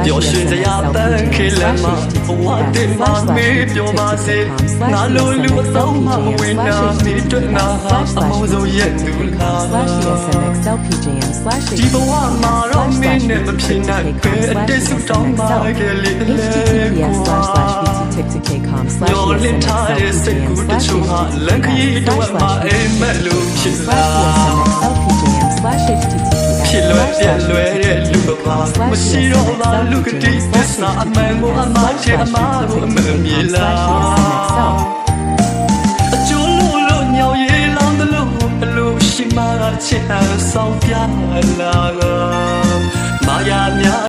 表现着呀，等开了嘛，我的妈咪表嘛是，那路路走嘛为那咪对那哈，我走也路啦。只不过嘛，让咪那么偏难别的苏张嘛给里来过。有脸他的身骨的出哈，人可以多嘛哎么路去啦。ဖြစ်လွယ်ပြက်လွယ်တဲ့လူကပါမရှိတော့ပါလူကတိသစ္စာအမှန်ကိုအမှားချင်အမှားကိုအမှန်မြင်လားအကျိုးလို့ညောင်ရည်လောင်းတယ်လို့ဘလို့ရှိမှချစ်အောင်ဆောင်ပြလာ